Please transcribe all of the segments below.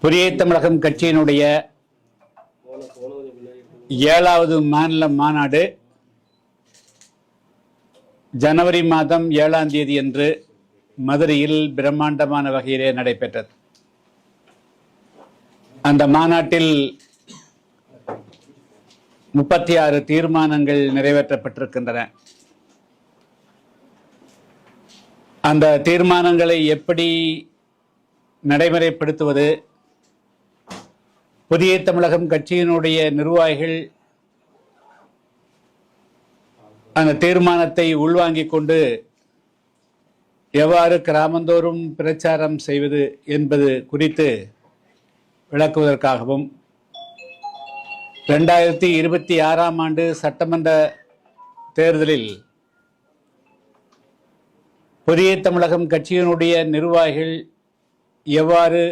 புதிய தமிழகம் கட்சியினுடைய 7வது மாநில மாநாடு ஜனவரி மாதம் 7ஆம் தேதி அன்று மதுரையில் பிரம்மாண்டமான வகையிலே நடைபெற்றது. அந்த மாநாட்டில் 36 தீர்மானங்கள் நிறைவேற்றப்பட்டிருக்கின்றன. அந்த தீர்மானங்களை எப்படி நடைமுறைப்படுத்துவது, புதிய தமிழகம் கட்சியினுடைய நிர்வாகிகள் அந்த தீர்மானத்தை உள்வாங்கிக் கொண்டு எவ்வாறு கிராமந்தோறும் பிரச்சாரம் செய்வது என்பது குறித்து விளக்குவதற்காகவும் 2026ஆம் ஆண்டு சட்டமன்ற தேர்தலில் புதிய தமிழகம் கட்சியினுடைய நிர்வாகிகள் எவ்வாறு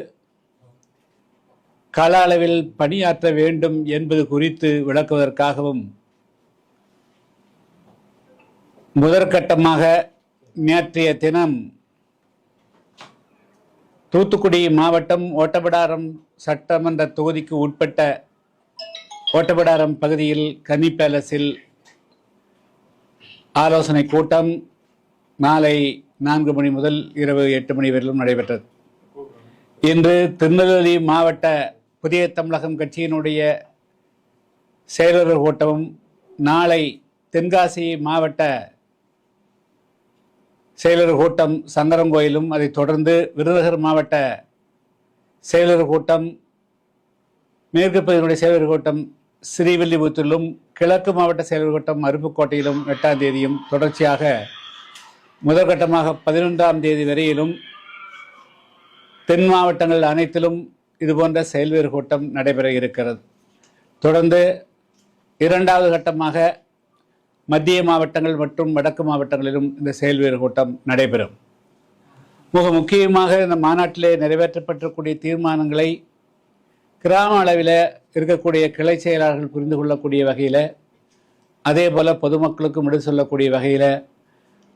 கள அளவில் பணியாற்ற வேண்டும் என்பது குறித்து விளக்குவதற்காகவும் முதற்கட்டமாக நேற்றைய தினம் தூத்துக்குடி மாவட்டம் ஓட்டப்பிடாரம் சட்டமன்ற தொகுதிக்கு உட்பட்ட ஓட்டப்பிடாரம் பகுதியில் கன்னி பேலஸில் ஆலோசனை கூட்டம் மாலை 4 மணி முதல் இரவு 8 மணி வரையிலும் நடைபெற்றது. இன்று திருநெல்வேலி மாவட்ட புதிய தமிழகம் கட்சியினுடைய செயலாளர் கூட்டமும், நாளை தென்காசி மாவட்ட செயலர் கூட்டம் சங்கரங்கோயிலும், அதைத் தொடர்ந்து விருதுநகர் மாவட்ட செயலர் கூட்டம், மேற்கு பகுதியினுடைய செயலர் கூட்டம் ஸ்ரீவில்லிபுத்தூரிலும், கிழக்கு மாவட்ட செயலர் கூட்டம் அருப்புக்கோட்டையிலும் 8ஆம் தேதியும் தொடர்ச்சியாக முதற்கட்டமாக 11ஆம் தேதி வரையிலும் தென் மாவட்டங்கள் அனைத்திலும் இதுபோன்ற செயல்வேறு கூட்டம் நடைபெற இருக்கிறது. தொடர்ந்து 2வது கட்டமாக மத்திய மாவட்டங்கள் மற்றும் வடக்கு மாவட்டங்களிலும் இந்த செயல்வேறு கூட்டம் நடைபெறும். மிக முக்கியமாக இந்த மாநாட்டிலே நிறைவேற்றப்பட்டிருக்கூடிய தீர்மானங்களை கிராம அளவில் இருக்கக்கூடிய கிளை செயலாளர்கள் புரிந்து கொள்ளக்கூடிய வகையில், அதே போல் பொதுமக்களுக்கும் விடு சொல்லக்கூடிய வகையில்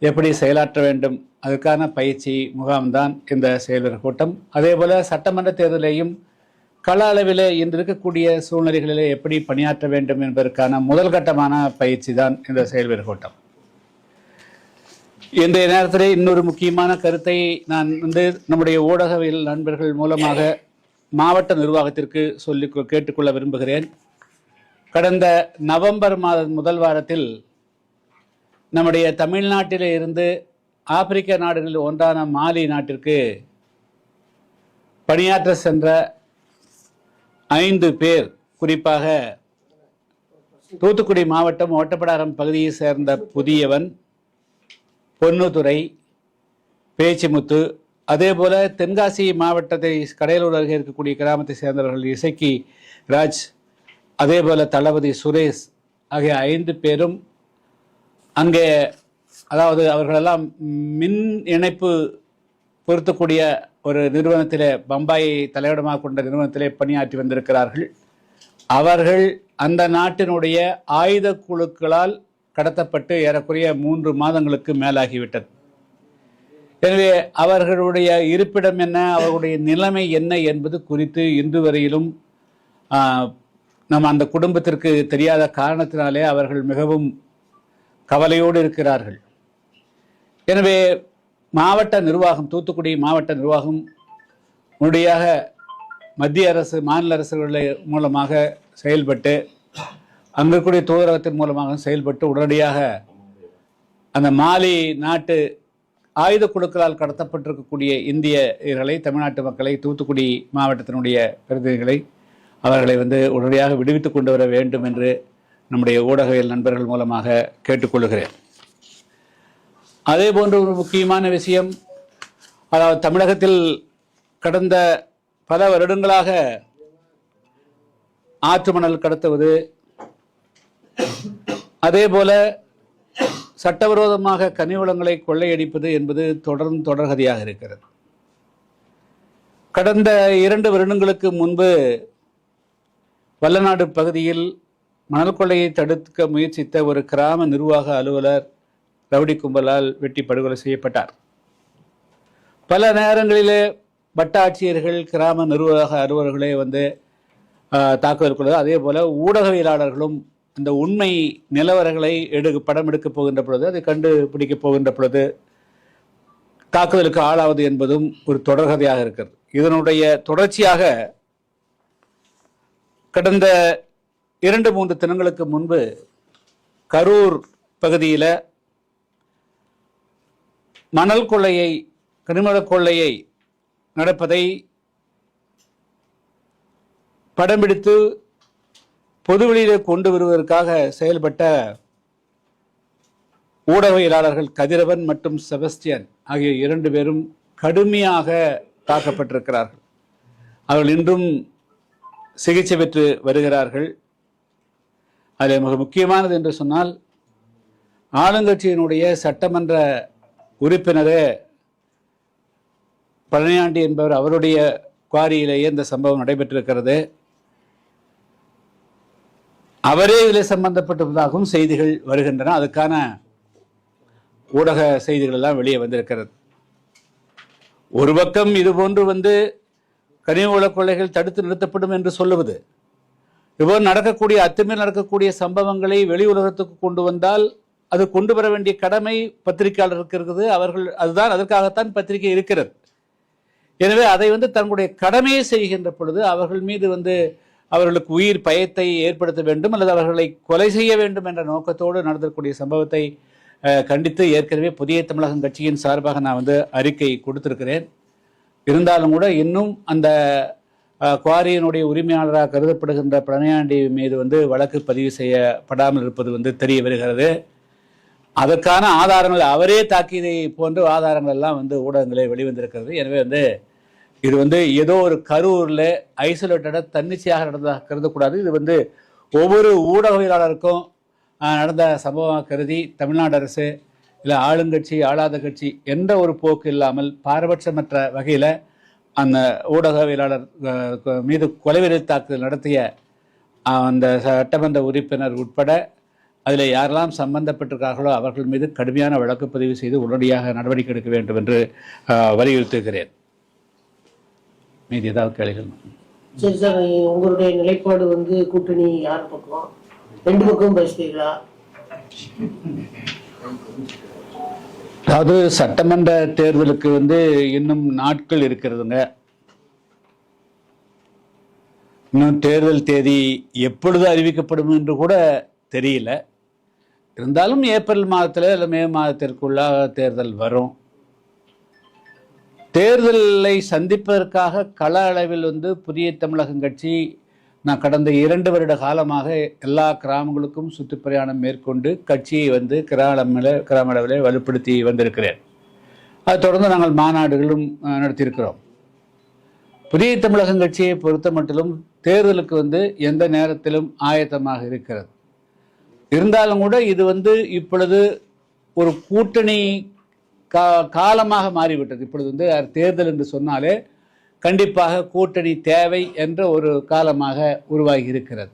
எப்படி செயலாற்ற வேண்டும், அதற்கான பயிற்சி முகாம்தான் இந்த செயலர் கூட்டம். அதே போல் சட்டமன்ற தேர்தலையும் கள அளவில் இன்று இருக்கக்கூடிய சூழ்நிலைகளில் எப்படி பணியாற்ற வேண்டும் என்பதற்கான முதல் கட்டமான பயிற்சி தான் இந்த செயல்வர் கூட்டம். இன்றைய நேரத்தில் இன்னொரு முக்கியமான கருத்தை நான் நம்முடைய ஊடகவியல் நண்பர்கள் மூலமாக மாவட்ட நிர்வாகத்திற்கு சொல்லி கேட்டுக்கொள்ள விரும்புகிறேன். கடந்த நவம்பர் மாத முதல் வாரத்தில் நம்முடைய தமிழ்நாட்டில் இருந்து ஆப்பிரிக்க நாடுகளில் ஒன்றான மாலி நாட்டிற்கு பணியாற்ற சென்ற 5 பேர், குறிப்பாக தூத்துக்குடி மாவட்டம் ஓட்டப்பிடாரம் பகுதியை சேர்ந்த புதியவன், பொன்னுத்துறை, பேச்சிமுத்து, அதே போல தென்காசி மாவட்டத்தை கடையலூர் அருகே இருக்கக்கூடிய கிராமத்தை சேர்ந்தவர்கள் இசக்கி ராஜ், அதே போல தளபதி சுரேஷ் ஆகிய 5 பேரும் அங்கே, அதாவது அவர்களெல்லாம் மின் இணைப்பு பொருத்தக்கூடிய ஒரு நிறுவனத்திலே, பம்பாயை தலையிடமாக கொண்ட நிறுவனத்திலே பணியாற்றி வந்திருக்கிறார்கள். அவர்கள் அந்த நாட்டினுடைய ஆயுத குழுக்களால் கடத்தப்பட்டு ஏறக்குறைய 3 மாதங்களுக்கு மேலாகிவிட்டது. எனவே அவர்களுடைய இருப்பிடம் என்ன, அவர்களுடைய நிலைமை என்ன என்பது குறித்து இன்று வரையிலும் நம்ம அந்த குடும்பத்திற்கு தெரியாத காரணத்தினாலே அவர்கள் மிகவும் கவலையோடு இருக்கிறார்கள். எனவே மாவட்ட நிர்வாகம், தூத்துக்குடி மாவட்ட நிர்வாகம் உடனடியாக மத்திய அரசு, மாநில அரசுகளை மூலமாக செயல்பட்டு, அங்கே கூடிய தூதரகத்தின் மூலமாக செயல்பட்டு உடனடியாக அந்த மாலி நாட்டு ஆயுத குழுக்களால் கடத்தப்பட்டிருக்கக்கூடிய இந்தியர்களை, தமிழ்நாட்டு மக்களை, தூத்துக்குடி மாவட்டத்தினுடைய பிரதிநிதிகளை அவர்களை உடனடியாக விடுவித்துக் கொண்டு வர வேண்டும் என்று நம்முடைய ஊடகவியல் நண்பர்கள் மூலமாக கேட்டுக்கொள்கிறேன். அதே போன்ற ஒரு முக்கியமான விஷயம், அதாவது தமிழகத்தில் கடந்த பல வருடங்களாக ஆற்று மணல் கடத்துவது, அதே போல சட்டவிரோதமாக கனிவளங்களை கொள்ளையடிப்பது என்பது தொடர்கதையாக இருக்கிறது. கடந்த 2 வருடங்களுக்கு முன்பு வல்லநாடு பகுதியில் மணல் கொள்ளையை தடுக்க முயற்சித்த ஒரு கிராம நிர்வாக அலுவலர் ரவுடி கும்பலால் வெட்டி படுகொலை செய்யப்பட்டார். பல நேரங்களிலே வட்டாட்சியர்கள், கிராம நிர்வாக அலுவலர்களே வந்து தாக்குதல். அதே போல ஊடகவியலாளர்களும் இந்த உண்மை நிலவரங்களை படம் எடுக்கப் போகின்ற பொழுது, அதை கண்டுபிடிக்கப் போகின்ற பொழுது தாக்குதலுக்கு ஆளாவது என்பதும் ஒரு தொடர்கதையாக இருக்கிறது. இதனுடைய தொடர்ச்சியாக கடந்த 2-3 தினங்களுக்கு முன்பு கரூர் பகுதியில் மணல் கொள்ளையை, கனிம கொள்ளையை நடப்பதை படம் பிடித்து பொதுவெளியில் கொண்டு வருவதற்காக செயல்பட்ட ஊடகவியலாளர்கள் கதிரவன் மற்றும் செபஸ்டியன் ஆகிய 2 பேரும் கடுமையாக தாக்கப்பட்டிருக்கிறார்கள். அவர்கள் இன்றும் சிகிச்சை பெற்று வருகிறார்கள். அதில் மிக முக்கியமானது என்று சொன்னால், ஆளுங்கட்சியினுடைய சட்டமன்ற உறுப்பினரே பழனியாண்டி என்பவர், அவருடைய குவாரியிலேயே இந்த சம்பவம் நடைபெற்றிருக்கிறது. அவரே இதில் சம்பந்தப்பட்டிருப்பதாகவும் செய்திகள் வருகின்றன. அதுக்கான ஊடக செய்திகள் எல்லாம் வெளியே வந்திருக்கிறது. ஒரு பக்கம் இதுபோன்று வந்து கனிம வள கொள்ளைகள் தடுத்து நிறுத்தப்படும் என்று சொல்லுவது, இதுபோல் நடக்கக்கூடிய அத்துமீறி நடக்கக்கூடிய சம்பவங்களை வெளி உலகத்துக்கு கொண்டு வந்தால் அது கொண்டு வர வேண்டிய கடமை பத்திரிகையாளருக்கு இருக்குது. அவர்கள் அதுதான், அதற்காகத்தான் பத்திரிகை இருக்கிறது. எனவே அதை வந்து தங்களுடைய கடமையை செய்கின்ற பொழுது அவர்கள் மீது வந்து அவர்களுக்கு உயிர் பயத்தை ஏற்படுத்த வேண்டும் அல்லது அவர்களை கொலை செய்ய வேண்டும் என்ற நோக்கத்தோடு நடத்தக்கூடிய சம்பவத்தை கண்டித்து ஏற்கனவே புதிய தமிழகம் கட்சியின் சார்பாக நான் வந்து அறிக்கை கொடுத்திருக்கிறேன். இருந்தாலும் கூட இன்னும் அந்த குவாரியினுடைய உரிமையாளராக கருதப்படுகின்ற பழனியாண்டி மீது வந்து வழக்கு பதிவு செய்யப்படாமல் இருப்பது வந்து தெரிய வருகிறது. அதற்கான ஆதாரங்கள், அவரே தாக்கியதை போன்ற ஆதாரங்கள் எல்லாம் வந்து ஊடகங்களே வெளிவந்திருக்கிறது. எனவே வந்து இது வந்து ஏதோ ஒரு கரூரில் ஐசோலேட்டடாக தன்னிச்சையாக நடந்ததாக கருதக்கூடாது. இது வந்து ஒவ்வொரு ஊடகவியலாளருக்கும் நடந்த சம்பவமாக கருதி தமிழ்நாடு அரசு இல்லை ஆளுங்கட்சி ஆளாத கட்சி என்ற ஒரு போக்கு இல்லாமல் பாரபட்சமற்ற வகையில் அந்த ஊடகவியலாளர் மீது கொலைவெறி தாக்குதல் நடத்திய அந்த சட்டமன்ற உறுப்பினர் உட்பட அதில் யாரெல்லாம் சம்பந்தப்பட்டிருக்கார்களோ அவர்கள் மீது கடுமையான வழக்கு பதிவு செய்து உடனடியாக நடவடிக்கை எடுக்க வேண்டும் என்று வலியுறுத்துகிறேன். மீதி ஏதாவது கேள்விகள்? சரி சார், உங்களுடைய நிலைப்பாடு வந்து கூட்டணி யார் பக்கம்? 2 பக்கம் பேசுறீங்களா? அதாவது சட்டமன்ற தேர்தலுக்கு வந்து இன்னும் நாட்கள் இருக்கிறதுங்க. இன்னும் தேர்தல் தேதி எப்பொழுது அறிவிக்கப்படும் என்று கூட தெரியல. இருந்தாலும் ஏப்ரல் மாதத்தில் இல்லை மே மாதத்திற்குள்ளாக தேர்தல் வரும். தேர்தலை சந்திப்பதற்காக கள அளவில் வந்து புதிய தமிழகம் கட்சி நான் கடந்த 2 வருட காலமாக எல்லா கிராமங்களுக்கும் சுற்றுப்பிரயாணம் மேற்கொண்டு கட்சியை வந்து கிராம அளவில் வலுப்படுத்தி வந்திருக்கிறேன். அதை தொடர்ந்து நாங்கள் மாநாடுகளும் நடத்தியிருக்கிறோம். புதிய தமிழகம் கட்சியை பொறுத்த மட்டிலும் தேர்தலுக்கு வந்து எந்த நேரத்திலும் ஆயத்தமாக இருக்கிறது. இருந்தாலும் கூட இது வந்து இப்பொழுது ஒரு கூட்டணி காலமாக மாறிவிட்டது. இப்பொழுது வந்து தேர்தல் என்று சொன்னாலே கண்டிப்பாக கூட்டணி தேவை என்ற ஒரு காலமாக உருவாகி இருக்கிறது.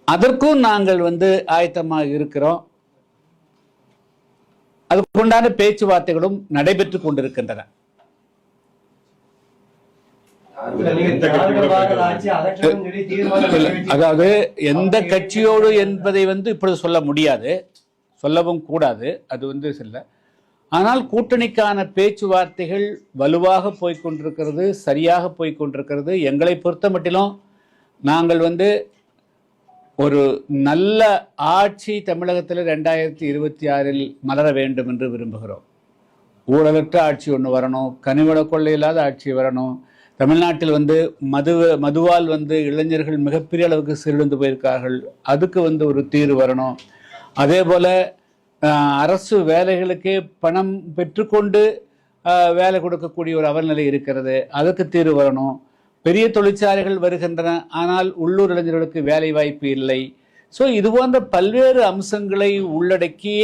அதற்கும் நாங்கள் வந்து ஆயத்தமாக இருக்கிறோம். அதுக்குண்டான பேச்சுவார்த்தைகளும் நடைபெற்று கொண்டிருக்கின்றன. அதாவது எந்த கட்சியோடு என்பதை வந்து இப்பொழுது சொல்ல முடியாது, சொல்லவும் கூடாது. அது வந்து சொல்ல. ஆனால் கூட்டணிக்கான பேச்சுவார்த்தைகள் வலுவாக போய்கொண்டிருக்கிறது, சரியாக போய்கொண்டிருக்கிறது. எங்களை பொறுத்த மட்டிலும் நாங்கள் வந்து ஒரு நல்ல ஆட்சி தமிழகத்தில் 2026 மலர வேண்டும் என்று விரும்புகிறோம். ஊழலற்ற ஆட்சி ஒன்று வரணும், கனிவள கொள்ளை இல்லாத ஆட்சி வரணும். தமிழ்நாட்டில் வந்து மதுவால் வந்து இளைஞர்கள் மிகப்பெரிய அளவுக்கு சீரழிந்து போயிருக்கார்கள், அதுக்கு வந்து ஒரு தீர்வு வரணும். அதே போல அரசு வேலைகளுக்கே பணம் பெற்றுக்கொண்டு வேலை கொடுக்கக்கூடிய ஒரு அவல்நிலை இருக்கிறது, அதுக்கு தீர்வு வரணும். பெரிய தொழிற்சாலைகள் வருகின்றன, ஆனால் உள்ளூர் இளைஞர்களுக்கு வேலை வாய்ப்பு இல்லை. ஸோ இது போன்ற பல்வேறு அம்சங்களை உள்ளடக்கிய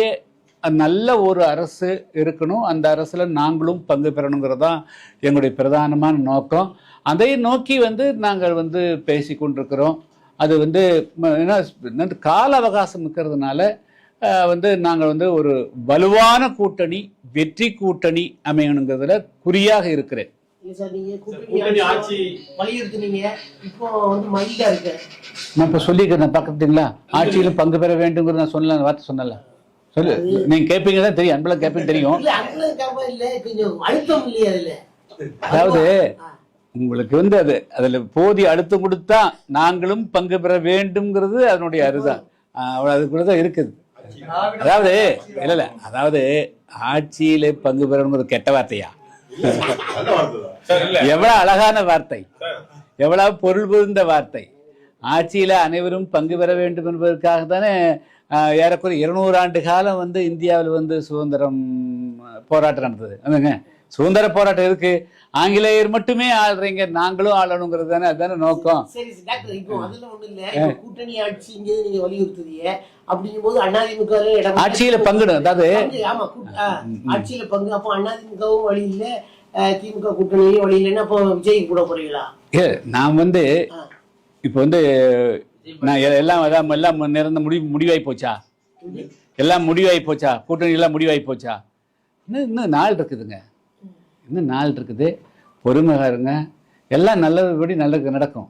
நல்ல ஒரு அரசு இருக்கணும். அந்த அரசுல நாங்களும் பங்கு பெறணுங்கிறது தான் எங்களுடைய பிரதானமான நோக்கம். அதை நோக்கி வந்து நாங்கள் வந்து பேசி கொண்டிருக்கிறோம். அது வந்து என்ன கால அவகாசம் இருக்கிறதுனால வந்து நாங்கள் வந்து ஒரு வலுவான கூட்டணி, வெற்றி கூட்டணி அமையணுங்கிறதுல குறியாக இருக்கிறேன். சார் நீங்க கூட்டணி ஆட்சி வலியுறுத்துனீங்க, இப்போ வந்து மைல்டா இருக்கு. நான் இப்ப சொல்லிக்கிறேன் பாக்குறீங்களா, ஆட்சியில பங்கு பெற வேண்டும் நான் சொன்ன வார்த்தை சொன்னல. சொல்லு, நீங்க கேட்பீங்க தான் தெரியும், அன்பெல்லாம் கேட்பீங்க தெரியும். இல்ல அன்பெல்லாம் கேட்பா இல்ல, கொஞ்சம் அழுத்தம் இல்லையா அதுல? அதாவது உங்களுக்கு வந்து அதுல போதிய அழுத்தம் கொடுத்தா நாங்களும் பங்கு பெற வேண்டும்ங்கிறது அதனுடைய அருதான். அதுக்குள்ளதான் இருக்குது. அதாவது இல்ல அதாவது ஆட்சியில பங்கு பெறணுங்கிறது கெட்ட வார்த்தையா? எவ்வளவு அழகான வார்த்தை, எவ்வளவு பொருள் புரிந்த வார்த்தை. ஆட்சியில அனைவரும் பங்கு பெற வேண்டும் என்பதற்காக தானே ஏறக்குறைய 200 ஆண்டு காலம் வந்து இந்தியாவில் வந்து சுதந்திரம் போராட்டம் நடந்தது. அதுங்க சுதந்திர போராட்டம் இருக்கு, ஆங்கிலேயர் மட்டுமே ஆள்றீங்க, நாங்களும் ஆளணுங்கிறது தானே, அதுதானே நோக்கம். சரி டாக்டர், இப்போ அதுல ஒண்ணு இல்ல, கூட்டணி ஆட்சி இங்க நீங்க வலியுறுத்துறீங்க. அப்படிங்கும் போது அதிமுக ஆட்சியில பங்குடும், அதாவது ஆமா ஆட்சியில பங்கு. அப்போ அதிமுகவும் வழி இல்ல, திமுக கூட்டணியும் வழி இல்லைன்னா அப்போ விஜய் கூட போறீங்களா? நான் வந்து இப்ப வந்து நான் எல்லாம் நிறந்த முடிவாகி போச்சா? எல்லாம் முடிவாகி போச்சா? கூட்டணி எல்லாம் முடிவாகி போச்சா? இன்னும் நாள் இருக்குதுங்க, இன்னும் நாள் இருக்குது. பொறுமையா இருங்க, எல்லாம் நல்லபடி நல்லது நடக்கும்.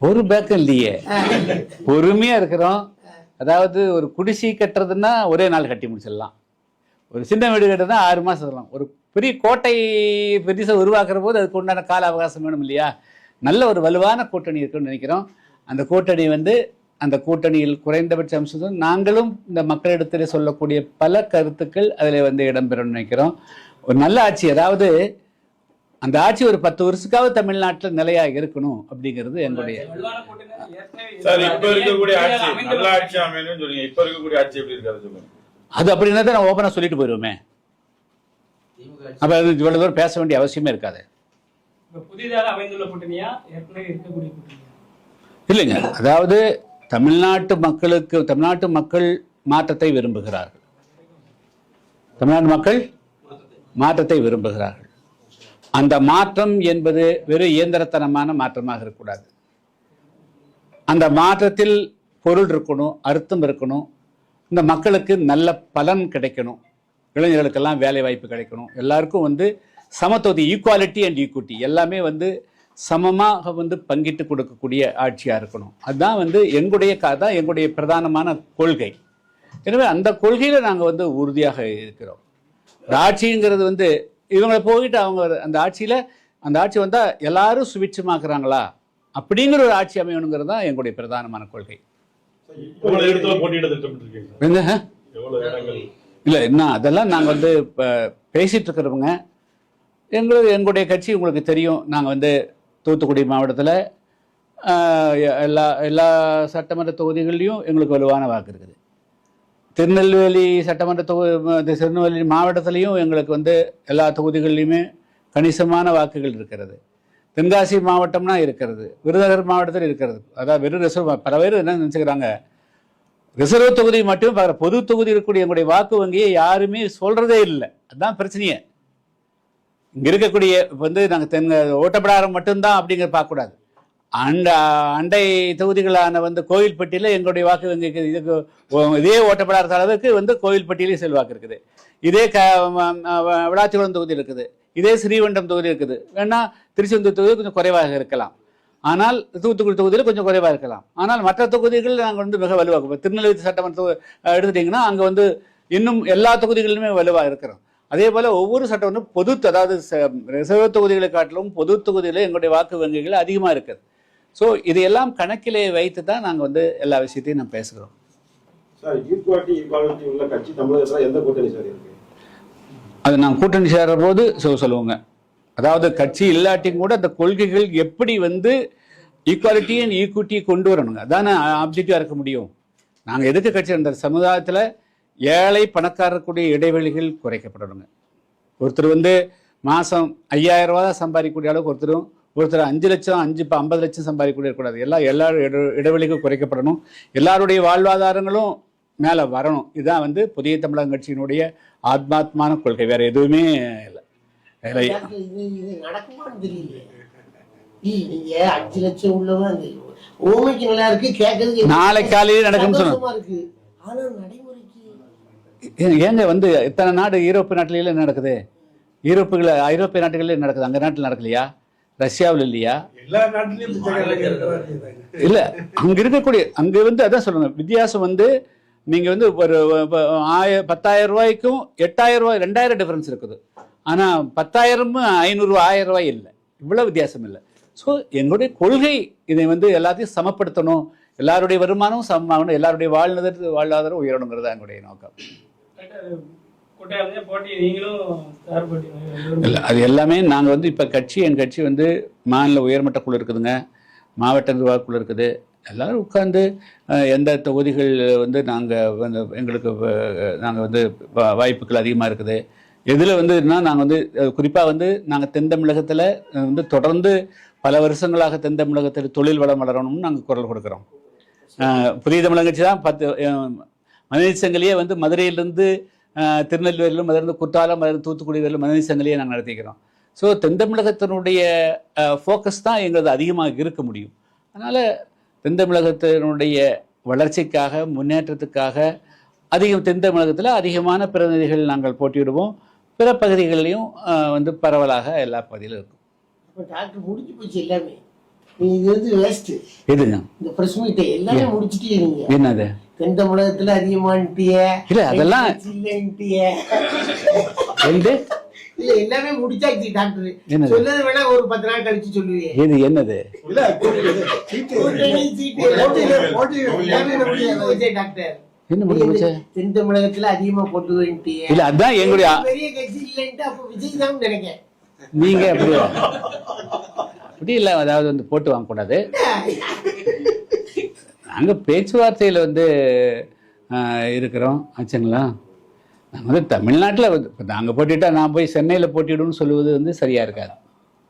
ஒரு பேக்கம் இல்லையே, பொறுமையா இருக்கிறோம். அதாவது ஒரு குடிசை கட்டுறதுன்னா ஒரே நாள் கட்டி முடிச்சிடலாம், ஒரு சின்ன வீடு கட்டுறதுனா 6 மாசம் சொல்லலாம். ஒரு பெரிய கோட்டை பெருசை உருவாக்குற போது அதுக்கு உண்டான கால அவகாசம் வேணும் இல்லையா? நல்ல ஒரு வலுவான கூட்டணி இருக்குன்னு நினைக்கிறோம். அந்த கூட்டணி வந்து அந்த கூட்டணியில் குறைந்தபட்ச அம்சம் நாங்களும் இந்த மக்களிடத்தில் சொல்லக்கூடிய பல கருத்துக்கள் அதில் வந்து இடம்பெறும் நினைக்கிறோம். ஒரு நல்ல ஆட்சி, அதாவது அந்த ஆட்சி ஒரு 10 வருஷத்துக்காவது தமிழ்நாட்டில் நிலையாக இருக்கணும் அப்படிங்கிறது எங்களுடைய. அது அப்படின்னா தான் நான் ஓப்பனா சொல்லிட்டு போயிடுவோமே, அப்ப அது இவ்வளவு தூரம் பேச வேண்டிய அவசியமே இருக்காது. இல்லைங்க, அதாவது தமிழ்நாட்டு மக்கள் மாற்றத்தை விரும்புகிறார்கள். தமிழ்நாட்டு மக்கள் மாற்றத்தை விரும்புகிறார்கள். அந்த மாற்றம் என்பது வெறும் இயந்திரத்தனமான மாற்றமாக இருக்கக்கூடாது. அந்த மாற்றத்தில் பொருள் இருக்கணும், அர்த்தம் இருக்கணும், இந்த மக்களுக்கு நல்ல பலன் கிடைக்கணும், இளைஞர்களுக்கெல்லாம் வேலை வாய்ப்பு கிடைக்கணும், எல்லாருக்கும் வந்து சமத்துவம், ஈக்குவாலிட்டி அண்ட் ஈக்குவிட்டி எல்லாமே வந்து சமமாக வந்து பங்கிட்டு கொடுக்கக்கூடிய ஆட்சியாக இருக்கணும். அதுதான் வந்து எங்களுடைய பிரதானமான கொள்கை. எனவே அந்த கொள்கையில் நாங்கள் வந்து உறுதியாக இருக்கிறோம். ஆட்சிங்கிறது வந்து இவங்களை போயிட்டு அவங்க அந்த ஆட்சி வந்தால் எல்லாரும் சுபிட்சமாக்குறாங்களா அப்படிங்கிற ஒரு ஆட்சி அமையணுங்கிறது தான் எங்களுடைய பிரதானமான கொள்கை. இல்லை என்ன அதெல்லாம் நாங்கள் வந்து இப்போ பேசிட்டு இருக்கிறவங்க, எங்களுடைய கட்சி உங்களுக்கு தெரியும். நாங்கள் வந்து தூத்துக்குடி மாவட்டத்தில் எல்லா சட்டமன்ற தொகுதிகள்லையும் எங்களுக்கு வலுவான வாக்கு இருக்குது. திருநெல்வேலி திருநெல்வேலி மாவட்டத்திலையும் எங்களுக்கு வந்து எல்லா தொகுதிகள்லையுமே கணிசமான வாக்குகள் இருக்கிறது. தென்காசி மாவட்டம்னா இருக்கிறது, விருதுநகர் மாவட்டத்தில் இருக்கிறது. அதாவது வெறும் ரிசர்வ், பல பேர் என்ன நினச்சிக்கிறாங்க, ரிசர்வ் தொகுதி மட்டும் பொது தொகுதி இருக்கக்கூடிய எங்களுடைய வாக்கு வங்கியை யாருமே சொல்றதே இல்லை. அதுதான் பிரச்சனையே. இங்க இருக்கக்கூடிய வந்து நாங்கள் ஓட்டப்படாரம் மட்டும்தான் அப்படிங்கிற பார்க்கக்கூடாது. அண்டை தொகுதிகளான வந்து கோவில்பட்டியில் எங்களுடைய வாக்கு வங்கிக்கு இதுக்கு இதே ஓட்டப்படாத அளவுக்கு வந்து கோவில்பட்டியிலேயும் செல்வாக்கு இருக்குது. இதே விளாத்திக்குளம் தொகுதி இருக்குது, இதே ஸ்ரீவண்டம் தொகுதி இருக்குது. வேணா திருச்செந்தூர் தொகுதி கொஞ்சம் குறைவாக இருக்கலாம், ஆனால் தூத்துக்குடி தொகுதியில் கொஞ்சம் குறைவாக இருக்கலாம். ஆனால் மற்ற தொகுதிகள் நாங்கள் வந்து மிக வலுவாக, திருநெல்வேலி சட்டமன்ற எடுத்துட்டிங்கன்னா அங்கே வந்து இன்னும் எல்லா தொகுதிகளிலுமே வலுவாக இருக்கிறோம். அதே போல் ஒவ்வொரு சட்டம் வந்து அதாவது ரிசர்வ் தொகுதிகளை காட்டிலும் பொது தொகுதியில் எங்களுடைய வாக்கு வங்கிகள் அதிகமாக இருக்குது. ஸோ இதையெல்லாம் கணக்கிலே வைத்து தான் நாங்கள் வந்து எல்லா விஷயத்தையும் நம்ம பேசுகிறோம். அது நாங்கள் கூட்டணி சேர்ற போது சொல்லுவோங்க. அதாவது கட்சி இல்லாட்டியும் கூட அந்த கொள்கைகள் எப்படி வந்து ஈக்குவாலிட்டி அண்ட் ஈக்விட்டி கொண்டு வரணுங்க, அதான ஆப்ஜெக்டிவாக இருக்க முடியும். நாங்கள் எதுக்கு கட்சி அந்த சமுதாயத்தில் ஏழை பணக்காரக்கூடிய இடைவெளிகள் குறைக்கப்படணுங்க. ஒருத்தர் வந்து மாதம் 5000 ரூபா தான் சம்பாதிக்கக்கூடிய அளவுக்கு ஒருத்தர் 5 லட்சம் 50 லட்சம் சம்பாதிக்கக்கூடிய இருக்கக்கூடாது. எல்லா இடைவெளிக்கும் குறைக்கப்படணும். எல்லாருடைய வாழ்வாதாரங்களும் மேலே வரணும். இதுதான் வந்து புதிய தமிழகம் கட்சியினுடைய ஆத்மாத்மான கொள்கை, வேற எதுவுமே இல்லை. நாளை காலையில் நடக்கும் சொன்ன ஏங்க வந்து இத்தனை நாடு யூரோப்பிய நாட்டில நடக்குது. ஐரோப்பிய நாட்டுகளில் நடக்குது, அங்க நாட்டில் நடக்கலையா? ரஷ்யாவில் இல்லையா? எல்லா நாட்டிலையும் இல்ல, அங்க இருக்கக்கூடிய அங்க அதான் சொல்லுங்க, வித்தியாசம் நீங்க ஒரு 10,000 ரூபாய்க்கும் 8,000 ரூபாய் 2,000 டிஃபரன்ஸ் இருக்குது. ஆனா 10,000 500 1000 ரூபாய் இல்லை, இவ்வளவு வித்தியாசம் இல்லை. ஸோ எங்களுடைய கொள்கை இதை எல்லாத்தையும் சமப்படுத்தணும், எல்லாருடைய வருமானமும் சமமாகணும், எல்லாருடைய வாழ்வாதாரம் உயரணுங்கிறதா எங்களுடைய நோக்கம். இல்லை, அது எல்லாமே நாங்கள் இப்போ என் கட்சி மாநில உயர்மட்ட குழு இருக்குதுங்க, மாவட்ட நிர்வாக குழு இருக்குது. எல்லாரும் உட்கார்ந்து எந்த தொகுதிகள் எங்களுக்கு நாங்கள் வாய்ப்புகள் அதிகமாக இருக்குது, எதில் நாங்கள் குறிப்பாக நாங்கள் தென் தமிழகத்தில் தொடர்ந்து பல வருஷங்களாக தென் தமிழகத்தில் தொழில் வளம் வளரணும்னு நாங்கள் குரல் கொடுக்குறோம். புதிய தமிழக கட்சி தான் 10 மனித சங்கிலியே மதுரையிலிருந்து திருநெல்வேலியிலும், மதுரை குற்றாலம், மதுரை தூத்துக்குடி வரையிலும் மனித சங்கிலியை நாங்கள் நடத்திக்கிறோம். ஸோ தென் தமிழகத்தினுடைய ஃபோக்கஸ் தான் எங்களது அதிகமாக இருக்க முடியும். அதனால் தென் தமிழகத்தினுடைய வளர்ச்சிக்காக, முன்னேற்றத்துக்காக தென் தமிழகத்தில் அதிகமான பிரதிநிதிகள் நாங்கள் போட்டியிடுவோம். பிற பகுதிகளிலையும் பரவலாக எல்லா பகுதியிலும் இருக்கும். டாக்டர் முடிஞ்சு போச்சு எல்லாமே. இது வேஸ்ட். எதுங்க இந்த பிரஸ் மீட் எல்லாமே முடிச்சிட்டே நீங்க. என்னது தென் தமிழகத்துல அதிகமான்ட்டிய இல்ல, அதெல்லாம் இல்லன்ட்டிய இல்ல, எல்லாமே முடிச்சாச்சு டாக்டர். சொன்னது வேணா ஒரு 10 நாள் கழிச்சு சொல்லுவீங்க. இது என்னது டாக்டர்? தென் தமிழகத்துல அதிகமா போட்டு வேண்டிய இல்ல, அதான் எங்களுடைய பெரிய கட்சி இல்லன்ட்டு அப்ப விஜய் தான் நினைக்கிறேன். நீங்க அப்படி இல்லை, அதாவது போட்டு வாங்க கூடாது. நாங்க பேச்சுவார்த்தையில இருக்கிறோம் ஆச்சுங்களா. நாங்கள் தமிழ்நாட்டில் நாங்கள் போட்டிட்டா நான் போய் சென்னையில் போட்டிடுன்னு சொல்லுவது சரியா இருக்காது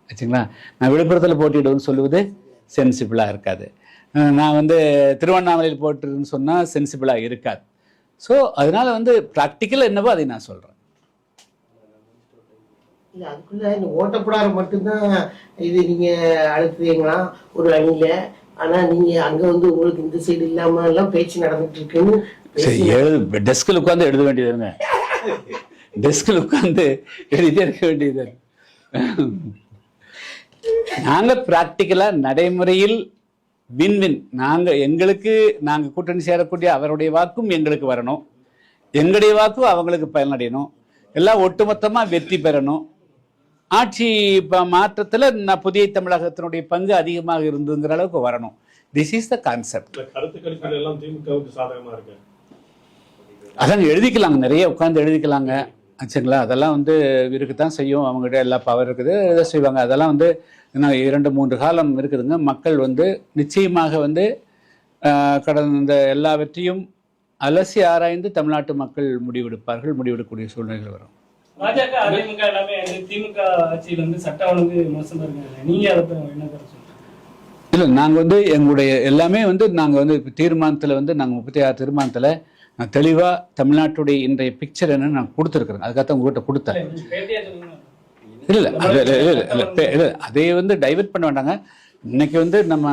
ஆச்சுங்களா. நான் விழுப்புரத்தில் போட்டிடுன்னு சொல்லுவது சென்சிபிளாக இருக்காது. நான் திருவண்ணாமலையில் போட்டுன்னு சொன்னால் சென்சிபிளாக இருக்காது. ஸோ அதனால ப்ராக்டிக்கலாக என்னவோ அதை நான் சொல்கிறேன். இல்லை, அதுக்குள்ள இந்த ஓட்டப்படாத மட்டும்தான் இது நீங்கள் அழுத்துவீங்களா ஒரு அணியில்? ஆனால் நீங்கள் அங்கே உங்களுக்கு இந்த சைடு இல்லாமல் எல்லாம் பேச்சு நடந்துட்டு இருக்குன்னு டெஸ்கில் உட்காந்து எழுத வேண்டியதுங்க, டெஸ்கில் உட்காந்து எழுதிட்டே இருக்க வேண்டியது. நாங்கள் ப்ராக்டிக்கலாக நடைமுறையில் வின்வின், நாங்கள் கூட்டணி சேரக்கூடிய அவருடைய வாக்கும் எங்களுக்கு வரணும், எங்களுடைய வாக்கும் அவங்களுக்கு பயனடையணும், எல்லாம் ஒட்டுமொத்தமாக வெற்றி பெறணும். ஆட்சி மாற்றத்தில் புதிய தமிழகத்தினுடைய பங்கு அதிகமாக இருந்துங்கிற அளவுக்கு வரணும். This is the concept. அதாங்க எழுதிக்கலாங்க, நிறைய உட்காந்து எழுதிக்கலாங்க ஆச்சுங்களா. அதெல்லாம் இருக்குதான் செய்யும், அவங்ககிட்ட எல்லா பவர் இருக்குது, இதை செய்வாங்க. அதெல்லாம் இன்னும் 2-3 காலம் இருக்குதுங்க. மக்கள் நிச்சயமாக கடந்த எல்லாவற்றையும் அலசி ஆராய்ந்து தமிழ்நாட்டு மக்கள் முடிவெடுப்பார்கள், முடிவெடுக்கக்கூடிய சூழ்நிலைகள் வரும். பாஜக அதிமுக எல்லாமே திமுக ஆட்சியில் சட்டம் ஒழுங்கு மோசமா இருக்காங்க, நீங்க அதை என்ன சொல்றீங்க? இல்லை, நாங்கள் எங்களுடைய எல்லாமே நாங்கள் தீர்மானத்தில் நாங்கள் 36 தீர்மானத்தில் நான் தெளிவாக தமிழ்நாட்டுடைய இன்றைய பிக்சர் என்னன்னு நான் கொடுத்துருக்குறேன். அதுக்காக உங்கள்கிட்ட கொடுத்தேன். இல்லை இல்லை, அதை டைவர்ட் பண்ண வேண்டாங்க. இன்னைக்கு நம்ம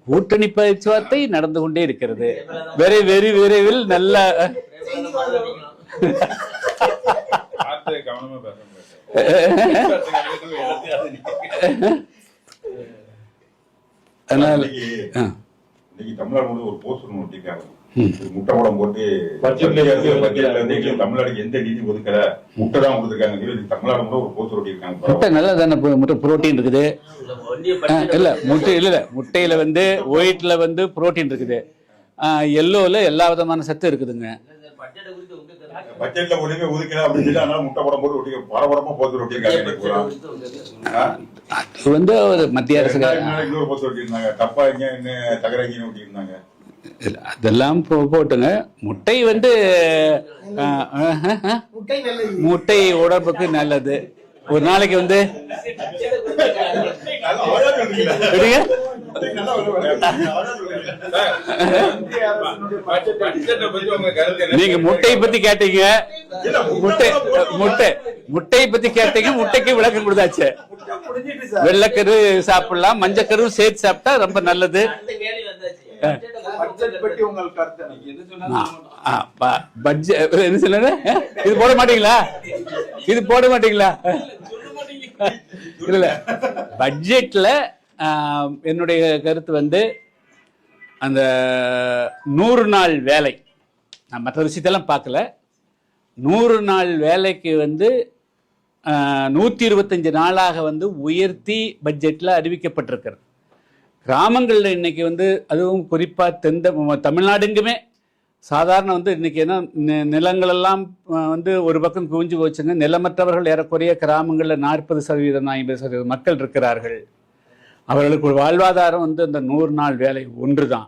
கூட்டணி பேச்சுவார்த்தை நடந்து கொண்டே இருக்கிறது. விரைவில் நல்ல தமிழ்நாடு ஒரு போஸ்டர் ஒட்டிருக்காங்க, முட்டை படம் போட்டு தமிழ்நாடுக்கு எந்த நிதி ஒதுக்கல, முட்டை தான் கொடுத்துருக்காங்க. தமிழ்நாடு ஒரு போஸ்டர் ஒட்டிருக்காங்க. முட்டை நல்லா தானே, முட்டை புரோட்டீன் இருக்குது. இல்ல முட்டை இல்ல, முட்டையில ஒயிட்ல புரோட்டீன் இருக்குது, எல்லோல எல்லா விதமான சத்து இருக்குதுங்க. பட்ஜெட்ல ஒண்ணுமே ஒதுக்கல அப்படின்னு சொல்லி அதனால முட்டை படம் போட்டு ஒட்டி பரபரப்பா போட்டு ஒட்டிருக்காங்க. ஒரு மத்திய அரசு இன்னொரு போஸ்டர் ஒட்டிருந்தாங்க, தப்பா இங்க தகராகின்னு ஒட்டிருந்தாங்க. அதெல்லாம் போட்டுங்க. முட்டை முட்டை உடம்புக்கு நல்லது. ஒரு நாளைக்கு நீங்க முட்டையை பத்தி கேட்டீங்க, இல்ல, முட்டை முட்டை முட்டையை பத்தி கேட்டீங்க, முட்டைக்கு விளக்கம் கொடுத்தாச்சு. வெள்ளைக்கரு சாப்பிடலாம், மஞ்சக்கரு சேர்த்து சாப்பிட்டா ரொம்ப நல்லது. பட்ஜெட் என்ன சொல்லுங்க, இது போட மாட்டீங்களா? இது போட மாட்டீங்களா? இல்ல பட்ஜெட்ல என்னுடைய கருத்து வந்து அந்த 100 நாள் வேலை, நான் மற்ற விஷயத்தெல்லாம் பார்க்கல. 100 நாள் வேலைக்கு வந்து 125 நாளாக வந்து உயர்த்தி பட்ஜெட்ல அறிவிக்கப்பட்டிருக்கிறது. கிராமங்களில் இன்னைக்கு வந்து அதுவும் குறிப்பாக தமிழ்நாடுங்குமே சாதாரண வந்து இன்னைக்கு என்ன நிலங்கள் எல்லாம் வந்து ஒரு பக்கம் குவிஞ்சு போச்சுங்க. நிலமற்றவர்கள் ஏறக்குறைய கிராமங்களில் 40% 50% மக்கள் இருக்கிறார்கள். அவர்களுக்கு ஒரு வாழ்வாதாரம் வந்து அந்த 100 நாள் வேலை ஒன்று தான்.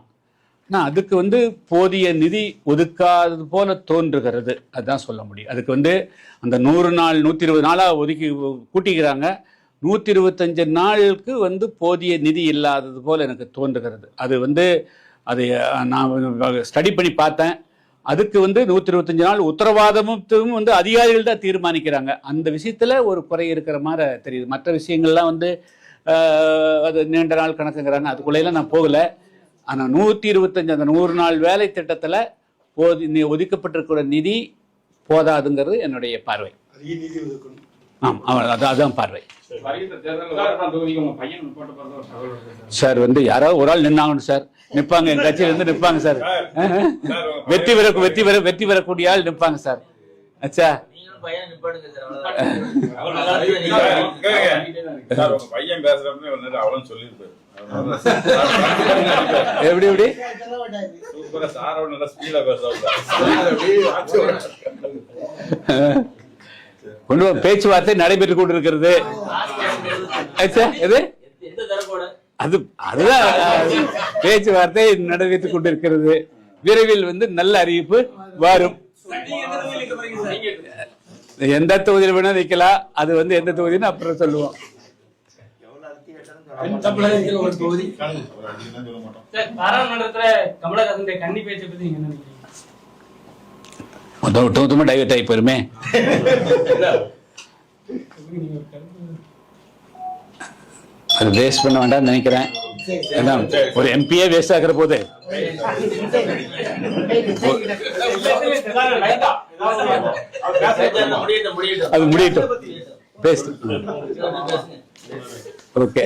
ஆனால் அதுக்கு வந்து போதிய நிதி ஒதுக்காதது போல தோன்றுகிறது, அதுதான் சொல்ல முடியும். அதுக்கு வந்து அந்த 100 நாள் 120 நாளாக ஒதுக்கி கூட்டிக்கிறாங்க. 125 நாளுக்கு வந்து போதிய நிதி இல்லாதது போல எனக்கு தோன்றுகிறது. அது வந்து அதை நான் ஸ்டடி பண்ணி பார்த்தேன். அதுக்கு வந்து 125 நாள் உத்தரவாதமும் வந்து அதிகாரிகள் தான் தீர்மானிக்கிறாங்க. அந்த விஷயத்துல ஒரு குறை இருக்கிற மாதிரி தெரியுது. மற்ற விஷயங்கள்லாம் வந்து அது நீண்ட நாள் கணக்குங்கிறாங்க, அதுக்குள்ளேலாம் நான் போகலை. ஆனால் 125 அந்த 100 நாள் வேலை திட்டத்தில் ஒதுக்கப்பட்டிருக்கிற நிதி போதாதுங்கிறது என்னுடைய பார்வை. ஆமாம், அதுதான் பார்வை. சார் வந்து யாராவது ஒரு ஆள் நின்னாங்கன்னு சார் நிற்பாங்க, எங்க கட்சியில இருந்து நிற்பாங்க சார். வெற்றி பெறக்கூடிய ஆள் நிற்பாங்க சார். அச்சா பையன் பேசுறப்ப அவளும் சொல்லியிருப்பாரு. எப்படி எப்படி கொண்டு பேச்சுவார்த்தை நடைபெற்றுக் கொண்டிருக்கிறது. அதுதான் பேச்சுவார்த்தை நடைபெற்றுக் கொண்டிருக்கிறது. விரைவில் வந்து நல்ல அறிவிப்பு வரும். எந்த தொகுதியில் வேணா வைக்கலாம், அது வந்து எந்த தொகுதின்னு அப்புறம் சொல்லுவோம். பாராளுமன்றத்துல கமலஹாசன் கன்னி பேச்சை பத்தி நீங்க என்ன நினைக்கிறீங்க? மொத்தமா டைவர்ட் ஆகி போயிருமே. அது வேஸ்ட் பண்ண வேண்டாம்னு நினைக்கிறேன். ஒரு எம்பியே வேஸ்ட் ஆகிற போது அது முடியட்டும். ஓகே.